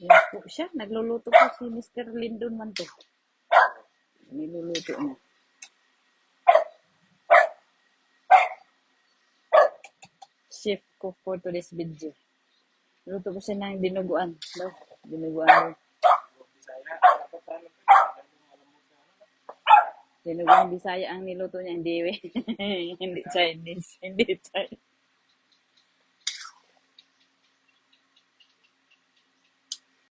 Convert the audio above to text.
Yan po siya. Nagluluto po si Mr. Lindon man to. Niluluto niya. Chef cook for today's video. Luto po siya ng dinuguan. Dinuguan daw. Dinuguan Bisaya ang niluto niya. Hindi, hindi Chinese. Hindi Chinese.